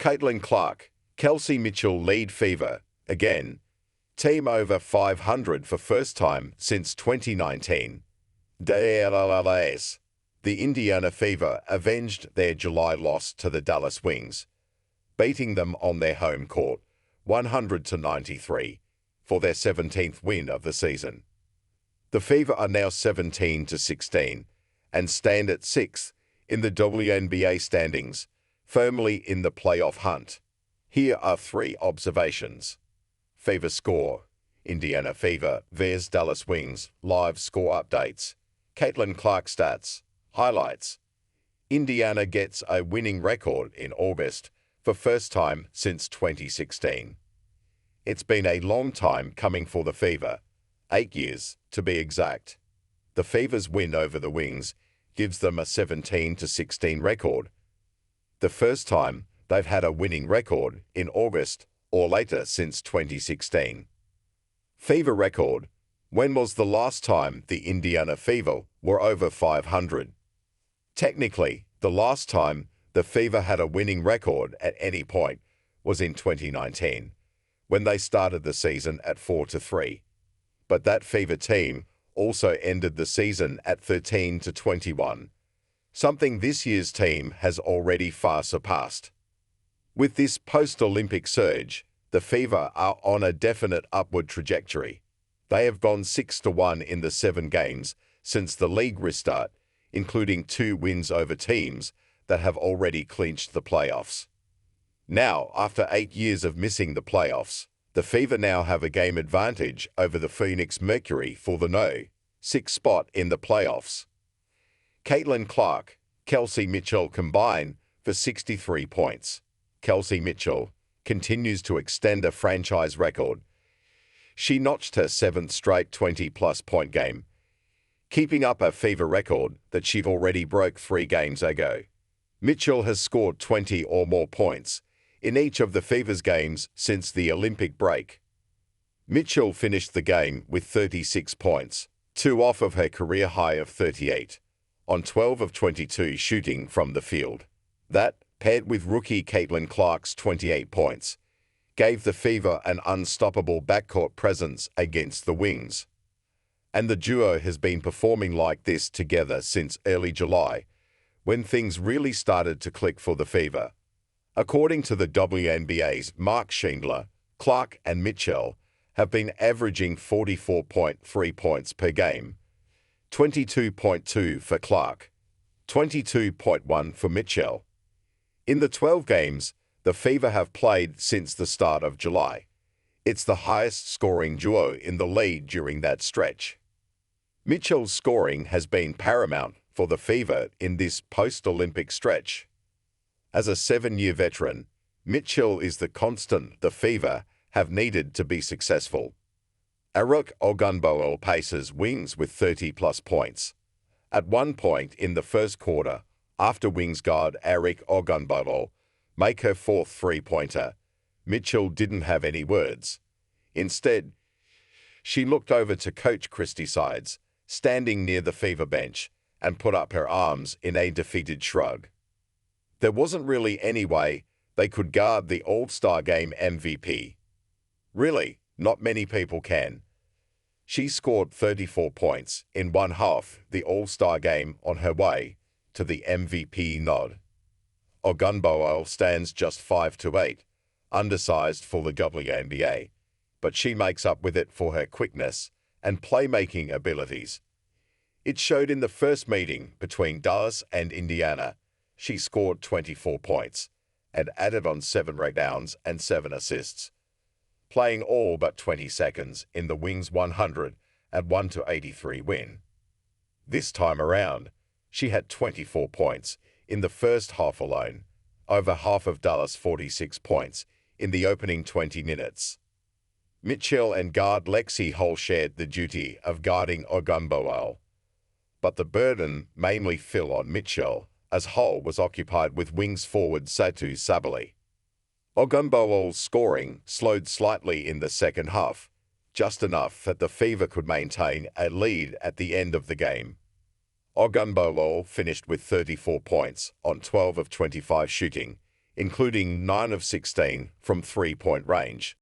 Caitlin Clark, Kelsey Mitchell lead Fever, again. Team over 500 for first time since 2019. The Indiana Fever avenged their July loss to the Dallas Wings, beating them on their home court 100-93 for their 17th win of the season. The Fever are now 17-16 and stand at 6th in the WNBA standings, firmly in the playoff hunt. Here are 3 observations. Fever score. Indiana Fever vs Dallas Wings live score updates. Caitlin Clark stats. Highlights. Indiana gets a winning record in August for first time since 2016. It's been a long time coming for the Fever, 8 years to be exact. The Fever's win over the Wings gives them a 17-16 record. The first time they've had a winning record in August or later since 2016. Fever record. When was the last time the Indiana Fever were over 500? Technically, the last time the Fever had a winning record at any point was in 2019, when they started the season at 4-3. But that Fever team also ended the season at 13-21, something this year's team has already far surpassed. With this post-Olympic surge, the Fever are on a definite upward trajectory. They have gone 6-1 in the 7 games since the league restart, including 2 wins over teams that have already clinched the playoffs. Now, after 8 years of missing the playoffs, the Fever now have a game advantage over the Phoenix Mercury for the No. 6 spot in the playoffs. Caitlin Clark, Kelsey Mitchell combine for 63 points. Kelsey Mitchell continues to extend a franchise record. She notched her 7th straight 20-plus point game, keeping up a Fever record that she already broke 3 games ago. Mitchell has scored 20 or more points in each of the Fever's games since the Olympic break. Mitchell finished the game with 36 points, 2 off of her career high of 38, on 12 of 22 shooting from the field. That, paired with rookie Caitlin Clark's 28 points, gave the Fever an unstoppable backcourt presence against the Wings. And the duo has been performing like this together since early July, when things really started to click for the Fever. According to the WNBA's Mark Schindler, Clark and Mitchell have been averaging 44.3 points per game, 22.2 for Clark, 22.1 for Mitchell. In the 12 games the Fever have played since the start of July, it's the highest-scoring duo in the league during that stretch. Mitchell's scoring has been paramount for the Fever in this post-Olympic stretch. As a 7-year veteran, Mitchell is the constant the Fever have needed to be successful. Arik Ogunbowale paces Wings with 30-plus points. At one point in the first quarter, after Wings guard Arik Ogunbowale make her 4th three-pointer, Mitchell didn't have any words. Instead, she looked over to Coach Christy Sides, standing near the Fever bench, and put up her arms in a defeated shrug. There wasn't really any way they could guard the All-Star Game MVP. Really, not many people can. She scored 34 points in one half the All-Star Game on her way to the MVP nod. Ogunbowale stands just 5'8", undersized for the WNBA, but she makes up with it for her quickness and playmaking abilities. It showed in the first meeting between Dallas and Indiana. She scored 24 points and added on 7 rebounds and 7 assists, playing all but 20 seconds in the Wings' 101-83 win. This time around, she had 24 points in the first half alone, over half of Dallas' 46 points in the opening 20 minutes. Mitchell and guard Lexi Hull shared the duty of guarding Ogunbowale, but the burden mainly fell on Mitchell, as Hull was occupied with Wings forward Satu Sabally. Ogunbowale's scoring slowed slightly in the second half, just enough that the Fever could maintain a lead at the end of the game. Ogunbowale finished with 34 points on 12 of 25 shooting including 9 of 16 from three-point range.